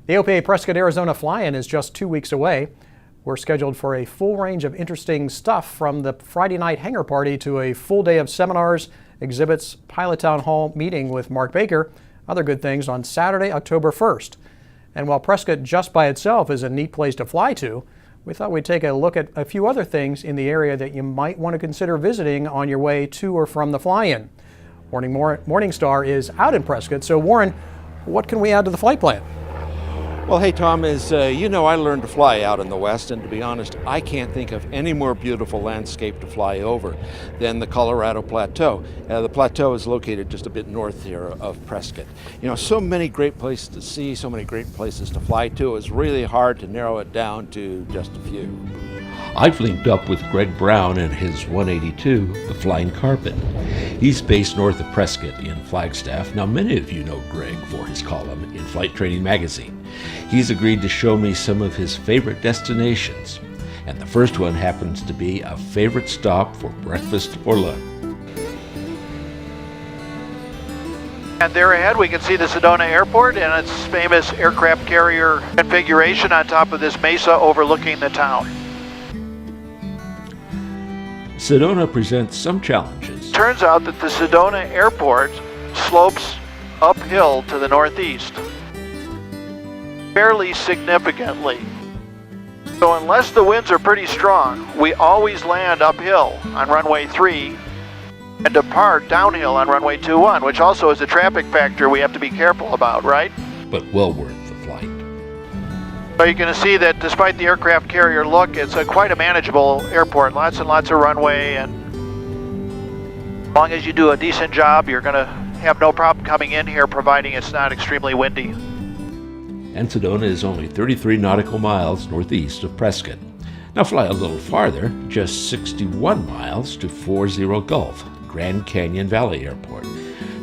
The AOPA Prescott, Arizona fly-in is just 2 weeks away. We're scheduled for a full range of interesting stuff, from the Friday night hangar party to a full day of seminars, exhibits, pilot town hall meeting with Mark Baker, other good things on Saturday, October 1st. And while Prescott just by itself is a neat place to fly to, we thought we'd take a look at a few other things in the area that you might want to consider visiting on your way to or from the fly-in. Morningstar is out in Prescott, so Warren, what can we add to the flight plan? Well, hey, Tom, as you know, I learned to fly out in the West, and to be honest, I can't think of any more beautiful landscape to fly over than the Colorado Plateau. The plateau is located just a bit north here of Prescott. You know, so many great places to see, so many great places to fly to. It's really hard to narrow it down to just a few. I've linked up with Greg Brown and his 182, the Flying Carpet. He's based north of Prescott in Flagstaff. Now, many of you know Greg for his column in Flight Training Magazine. He's agreed to show me some of his favorite destinations, and the first one happens to be a favorite stop for breakfast or lunch. And there ahead we can see the Sedona Airport and its famous aircraft carrier configuration on top of this mesa overlooking the town. Sedona presents some challenges. Turns out that the Sedona Airport slopes uphill to the northeast, fairly significantly. So unless the winds are pretty strong, we always land uphill on runway 3 and depart downhill on runway 21, which also is a traffic factor we have to be careful about, right? But well worth the flight. So you're going to see that despite the aircraft carrier look, it's quite a manageable airport. Lots and lots of runway, and as long as you do a decent job, you're going to have no problem coming in here, providing it's not extremely windy. And Sedona is only 33 nautical miles northeast of Prescott. Now fly a little farther, just 61 miles to 40 Gulf, Grand Canyon Valley Airport.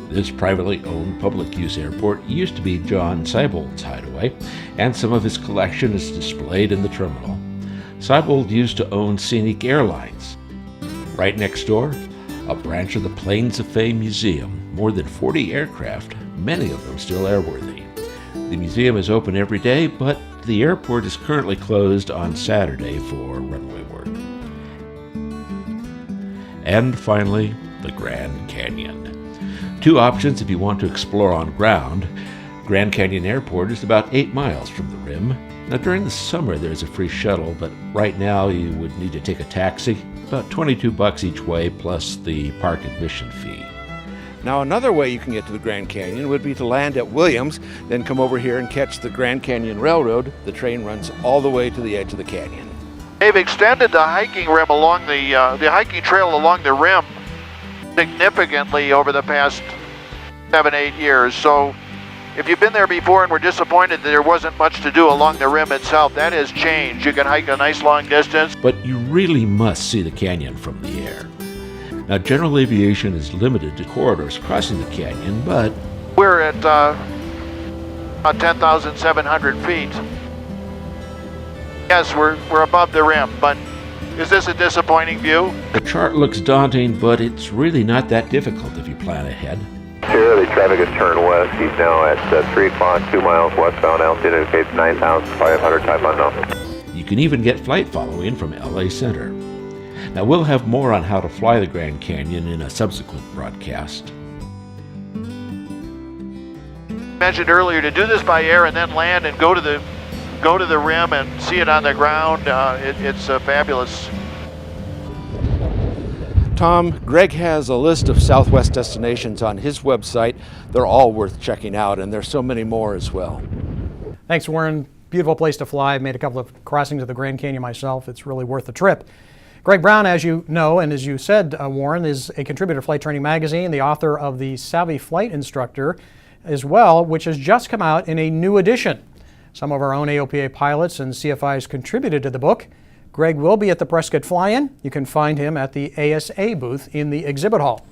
This privately owned public-use airport used to be John Seibold's hideaway, and some of his collection is displayed in the terminal. Seibold used to own Scenic Airlines. Right next door, a branch of the Planes of Fame Museum, more than 40 aircraft, many of them still airworthy. The museum is open every day, but the airport is currently closed on Saturday for runway work. And finally, the Grand Canyon. Two options if you want to explore on ground. Grand Canyon Airport is about 8 miles from the rim. Now during the summer there's a free shuttle, but right now you would need to take a taxi, about $22 each way plus the park admission fee. Now, another way you can get to the Grand Canyon would be to land at Williams, then come over here and catch the Grand Canyon Railroad. The train runs all the way to the edge of the canyon. They've extended the hiking rim along the hiking trail along the rim significantly over the past 7-8 years. So if you've been there before and were disappointed that there wasn't much to do along the rim itself, that has changed. You can hike a nice long distance. But you really must see the canyon from the air. Now, general aviation is limited to corridors crossing the canyon, but we're at about 10,700 feet. Yes, we're above the rim, but is this a disappointing view? The chart looks daunting, but it's really not that difficult if you plan ahead. Sure, the traffic has turned west. He's now at 3 o'clock, 2 miles westbound. Altitude indicates 9,500, type unknown. You can even get flight following from LA Center. Now, we'll have more on how to fly the Grand Canyon in a subsequent broadcast. Mentioned earlier, to do this by air and then land and go to the rim and see it on the ground, it's fabulous. Tom, Greg has a list of Southwest destinations on his website. They're all worth checking out, and there's so many more as well. Thanks, Warren. Beautiful place to fly. I've made a couple of crossings of the Grand Canyon myself. It's really worth the trip. Greg Brown, as you know, and as you said, Warren, is a contributor to Flight Training Magazine, the author of The Savvy Flight Instructor as well, which has just come out in a new edition. Some of our own AOPA pilots and CFIs contributed to the book. Greg will be at the Prescott Fly-In. You can find him at the ASA booth in the exhibit hall.